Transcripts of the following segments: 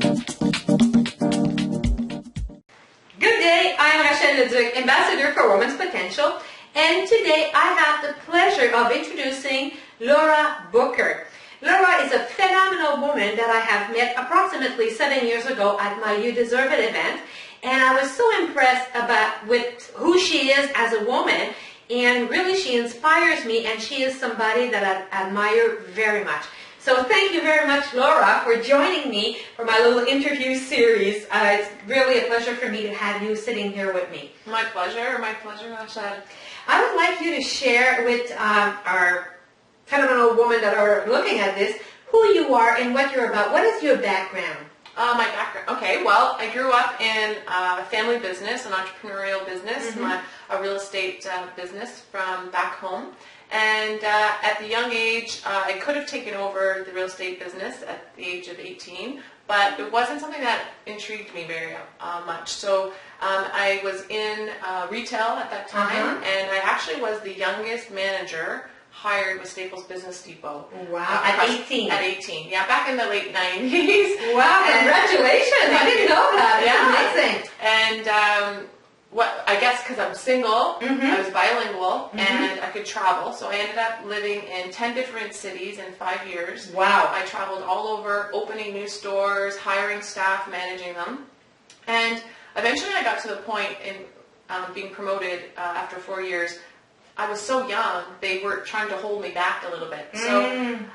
Good day, I'm Leduc, Ambassador for Women's Potential, and today I have the pleasure of introducing Laura Booker. Laura is a phenomenal woman that I have met approximately 7 years ago at my You Deserve It event, and I was so impressed with who she is as a woman, and really she inspires me, and she is somebody that I admire very much. So thank you very much, Laura, for joining me for my little interview series. It's really a pleasure for me to have you sitting here with me. My pleasure, Rashad. I would like you to share with our phenomenal women that are looking at this who you are and what you're about. What is your background? My background. Okay, well, I grew up in a family business, an entrepreneurial business, a real estate business from back home. And at the young age, I could have taken over the real estate business at the age of 18, but it wasn't something that intrigued me very much. So I was in retail at that time, and I actually was the youngest manager hired with Staples Business Depot. Wow, at 18? At 18, yeah, back in the late 90s. Wow, congratulations. I didn't know that. That's amazing. And I guess because I'm single, I was bilingual, and I could travel. So I ended up living in 10 different cities in 5 years. Wow. I traveled all over, opening new stores, hiring staff, managing them. And eventually I got to the point in being promoted after 4 years. I was so young, they were trying to hold me back a little bit. So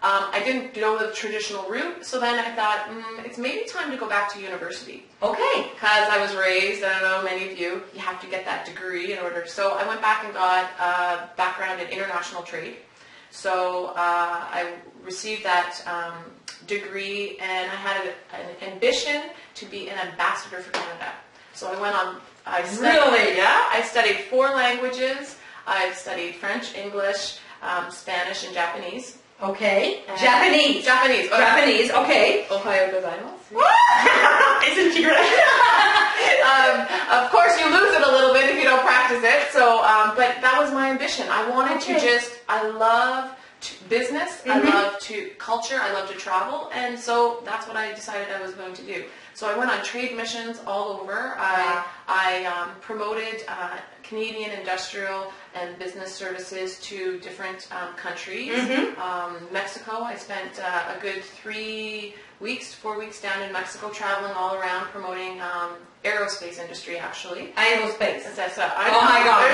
I didn't go the traditional route. So then I thought, it's maybe time to go back to university. Okay. Because I was raised, I don't know, many of you have to get that degree in order. So I went back and got a background in international trade. So I received that degree, and I had an ambition to be an ambassador for Canada. So I went on. Really? Yeah. I studied 4 languages. I've studied French, English, Spanish, and Japanese. Okay. And Japanese. Japanese. Japanese, okay. Ohio gozaimasu. Isn't she great? Of course, you lose it a little bit if you don't practice it. So, but that was my ambition. I wanted to I love business. I love culture. I love to travel. And so that's what I decided I was going to do. So I went on trade missions all over. I promoted Canadian industrial and business services to different countries. Mexico, I spent a good 4 weeks down in Mexico, traveling all around, promoting aerospace industry, actually. Aerospace. Oh my God.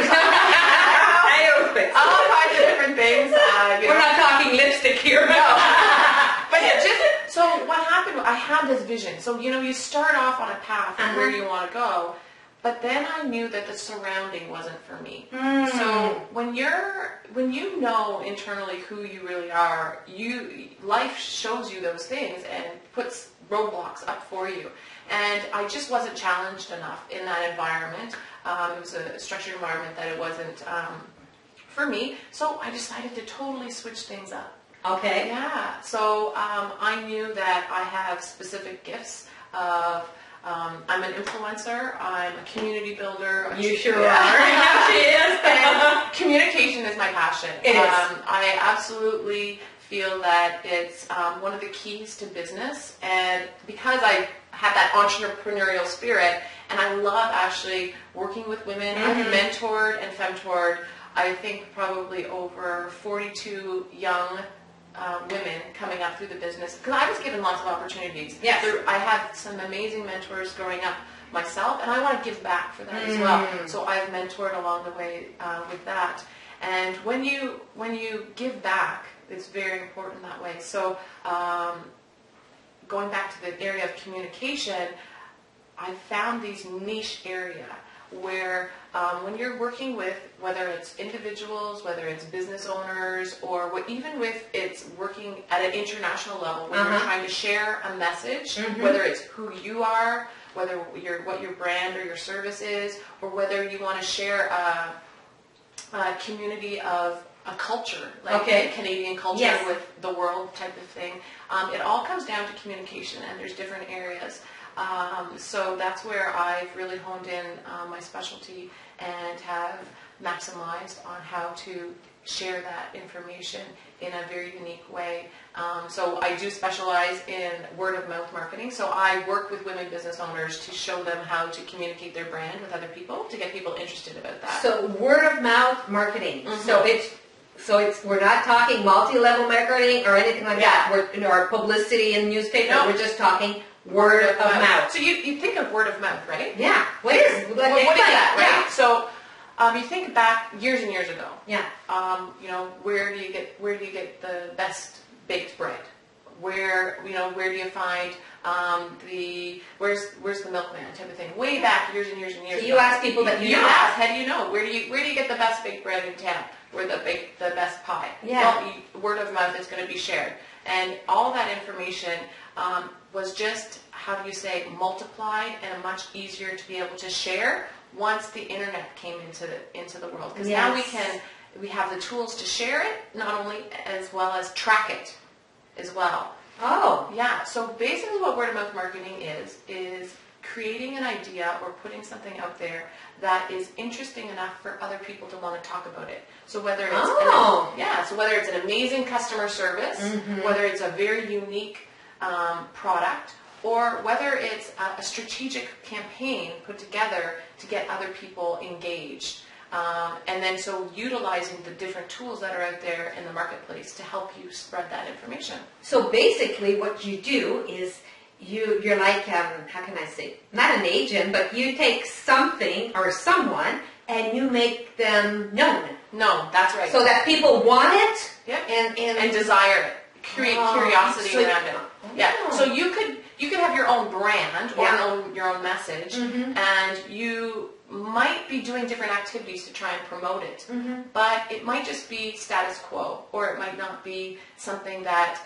Aerospace. All kinds of different things. We're not talking lipstick here. No. But yeah, so what happened, I had this vision. So, you start off on a path of where you want to go, but then I knew that the surrounding wasn't for me. So when you know internally who you really are, life shows you those things and puts roadblocks up for you. And I just wasn't challenged enough in that environment. It was a structured environment that it wasn't for me. So I decided to totally switch things up. Okay. Yeah. So I knew that I have specific gifts of. I'm an influencer. I'm a community builder. You sure are. Yeah, she is. And communication is my passion. It is. I absolutely feel that it's one of the keys to business, and because I have that entrepreneurial spirit, and I love actually working with women. I've mentored and femtored, I think, probably over 42 young women coming up through the business, because I was given lots of opportunities. Yes. I had some amazing mentors growing up myself, and I want to give back for that as well. So I've mentored along the way with that. And when you give back, it's very important that way. So going back to the area of communication, I found these niche area where when you're working with, whether it's individuals, whether it's business owners, or even with it's working at an international level, when you're trying to share a message, whether it's who you are, whether what your brand or your service is, or whether you want to share a community of a culture, like Canadian culture with the world type of thing. It all comes down to communication, and there's different areas. So that's where I've really honed in my specialty and have maximized on how to share that information in a very unique way. So I do specialize in word of mouth marketing. So I work with women business owners to show them how to communicate their brand with other people, to get people interested about that. So word of mouth marketing. So it's we're not talking multi-level marketing or anything like that. We're or publicity in newspaper. No. We're just talking word of mouth. So you think of word of mouth, right? Yeah. What is What is that, right? Yeah. So you think back years and years ago. Yeah. Where do you get the best baked bread? Where do you find where's the milkman type of thing? Way back years and years and years So ago. you ask people that you know. ask, how do you know? Where do you get the best baked bread in town? Where the best pie? Yeah. Well, word of mouth is going to be shared, and all that information was just, how do you say, multiplied and much easier to be able to share once the internet came into the world. Because now we have the tools to share it, not only as well as track it as well. Oh. Yeah, so basically what word of mouth marketing is creating an idea or putting something out there that is interesting enough for other people to want to talk about it. So whether it's whether it's an amazing customer service, whether it's a very unique product, or whether it's a strategic campaign put together to get other people engaged. And then so utilizing the different tools that are out there in the marketplace to help you spread that information. So basically what you do is you're like, how can I say, not an agent, but you take something or someone and you make them known. No, that's right. So that people want it. Yep. And desire it. Create curiosity around it. Yeah. So you could have your own brand or your own message, and you might be doing different activities to try and promote it, but it might just be status quo, or it might not be something that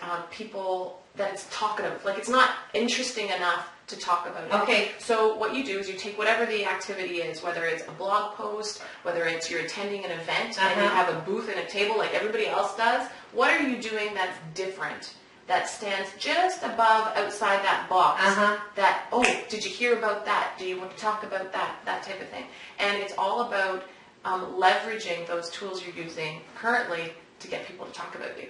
that it's talkative, like it's not interesting enough to talk about it. Okay. So what you do is you take whatever the activity is, whether it's a blog post, whether it's you're attending an event and you have a booth and a table like everybody else does, what are you doing that's different, that stands just above, outside that box, that, oh, did you hear about that? Do you want to talk about that type of thing? And it's all about leveraging those tools you're using currently to get people to talk about you.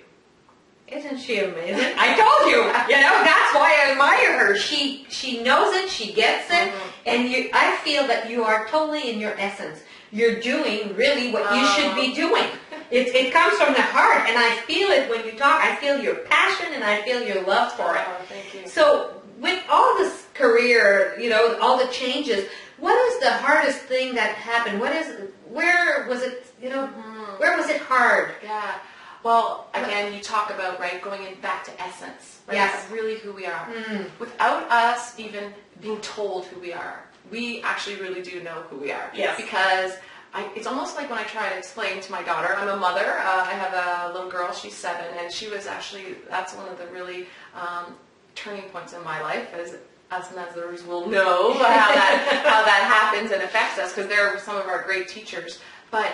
Isn't she amazing? I told you, that's why I admire her. She knows it, she gets it, and I feel that you are totally in your essence. You're doing really what you should be doing. It comes from the heart, and I feel it when you talk. I feel your passion, and I feel your love for it. Oh, thank you. So with all this career, all the changes, what is the hardest thing that happened? Where was it, where was it hard? Yeah. Well, again, you talk about, going back to essence. Right? Yes. That's really who we are. Without us even being told who we are, we actually really do know who we are. Yes. Because it's almost like when I try to explain to my daughter, I'm a mother, I have a little girl, she's 7, and she was actually, that's one of the really turning points in my life, as us mothers will know how that happens and affects us, because they're some of our great teachers. But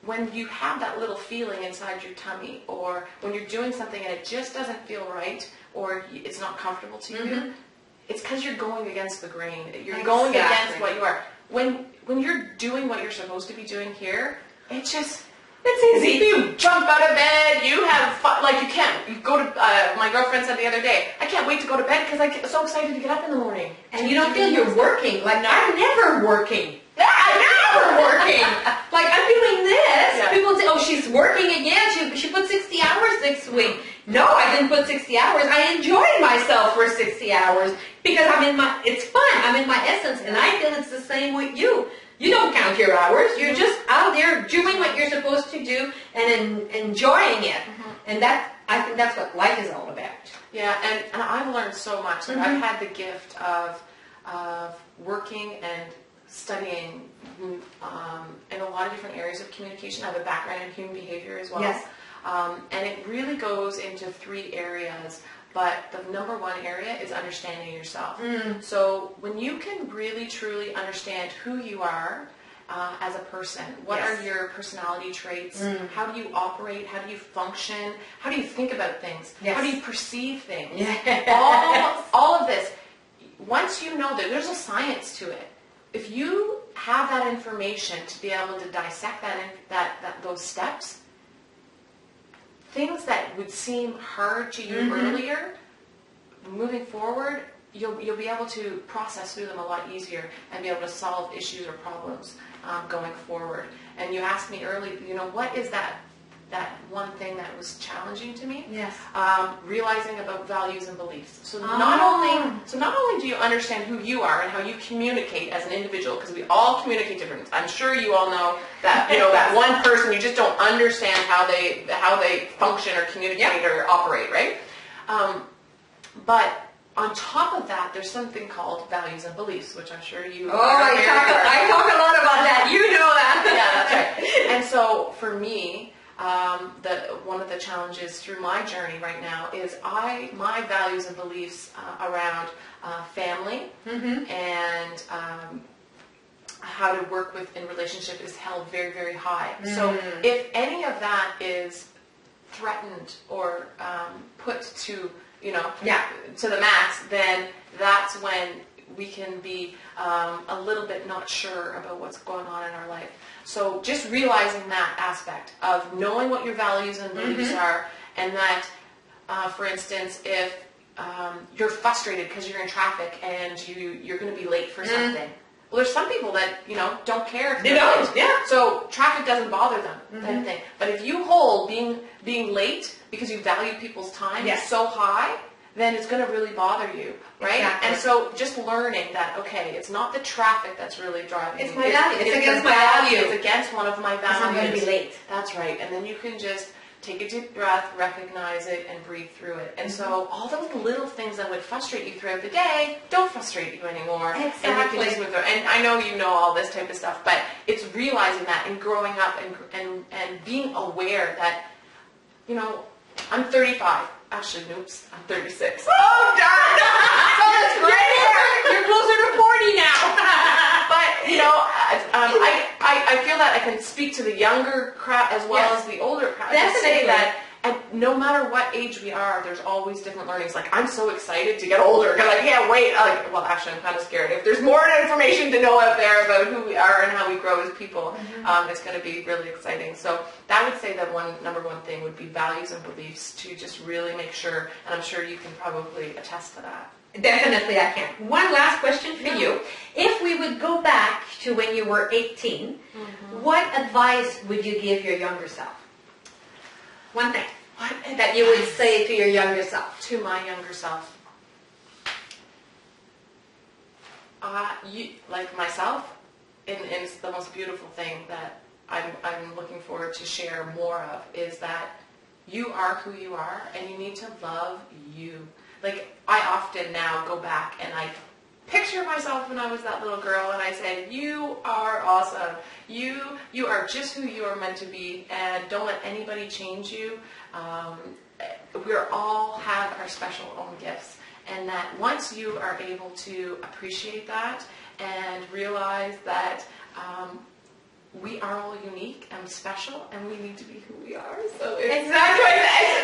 when you have that little feeling inside your tummy, or when you're doing something and it just doesn't feel right, or it's not comfortable to you, it's because you're going against the grain. You're going against what you are. When you're doing what you're supposed to be doing here, it's easy. You jump out of bed, you have fun, you can't. You go to, my girlfriend said the other day, I can't wait to go to bed because I'm so excited to get up in the morning. And you don't feel you're working. I'm never working. I'm never working. I'm doing this. Yeah. People say, oh, she's working again. She put 60 hours this week. No, I didn't put 60 hours. I enjoyed myself for 60 hours because it's fun. I'm in my essence, and I feel it's the same with you. You don't count your hours. You're just out there doing what you're supposed to do and enjoying it. And I think that's what life is all about. Yeah, and I've learned so much. I've had the gift of working and studying in a lot of different areas of communication. I have a background in human behavior as well. Yes. And it really goes into 3 areas, but the number 1 area is understanding yourself. So when you can really, truly understand who you are as a person, what are your personality traits, how do you operate, how do you function, how do you think about things, how do you perceive things, all of this, once you know that there's a science to it, if you have that information to be able to dissect those steps, things that would seem hard to you earlier, moving forward, you'll be able to process through them a lot easier and be able to solve issues or problems going forward. And you asked me earlier, what is that one thing that was challenging to me? Yes. Realizing about values and beliefs. So not only do you understand who you are and how you communicate as an individual, because we all communicate differently. I'm sure you all know that that one person, you just don't understand how they function or communicate or operate, right? But on top of that, there's something called values and beliefs, which I'm sure you. I talk a lot about that. You know that. Yeah, that's right. And so for me, one of the challenges through my journey right now is my values and beliefs around family and how to work in relationship is held very, very high. So if any of that is threatened or put to to the max, then that's when we can be a little bit not sure about what's going on in our life. So just realizing that aspect of knowing what your values and beliefs are, and that, for instance, if you're frustrated because you're in traffic and you're going to be late for something. Well, there's some people that, don't care. If they don't, yeah. So traffic doesn't bother them, that thing. But if you hold being late because you value people's time so high, then it's going to really bother you, right? Exactly. And so just learning that, okay, it's not the traffic that's really driving It's me. my value. It's against my value. It's against one of my values. I'm going to be late. That's right. And then you can just take a deep breath, recognize it, and breathe through it. And so all those little things that would frustrate you throughout the day don't frustrate you anymore. Exactly. And you can just move through. And I know you know all this type of stuff, but it's realizing that and growing up and being aware that, I'm 35. Actually, oops, I'm 36. Oh, darn! So that's great. You're closer to 40 now. But, I feel that I can speak to the younger crowd as well as the older crowd. To say that no matter what age we are, there's always different learnings. Like, I'm so excited to get older because I can't wait. Well, actually, I'm kind of scared. If there's more information to know out there about who we are and how we grow as people, it's going to be really exciting. So that would say that number one thing would be values and beliefs, to just really make sure, and I'm sure you can probably attest to that. Definitely I can. One last question for you. If we would go back to when you were 18, what advice would you give your younger self? One thing that you would say to your younger self. To my younger self. Like myself, and it's the most beautiful thing that I'm looking forward to share more of, is that you are who you are, and you need to love you. Like, I often now go back and I picture myself when I was that little girl, and I say, you are awesome. You are just who you are meant to be, and don't let anybody change you. We all have our special own gifts, and that once you are able to appreciate that and realize that we are all unique and special, and we need to be who we are. So it's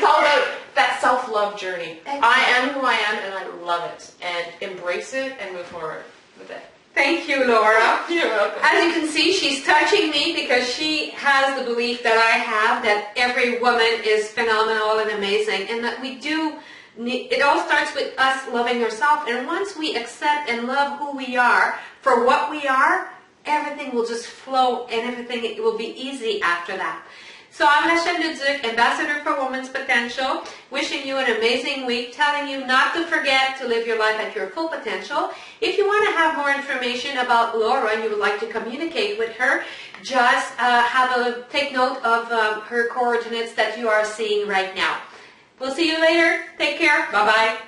all about that self-love journey. Exactly. I am who I am, and I love it, and embrace it and move forward with it. Thank you, Laura. You're welcome. As you can see, she's touching me because she has the belief that I have, that every woman is phenomenal and amazing, and that we do need, it all starts with us loving ourselves. And once we accept and love who we are for what we are, everything will just flow, and it will be easy after that. So I'm Leduc, Ambassador for Women's Potential, wishing you an amazing week, telling you not to forget to live your life at your full potential. If you want to have more information about Laura and you would like to communicate with her, just take note of her coordinates that you are seeing right now. We'll see you later. Take care. Bye-bye.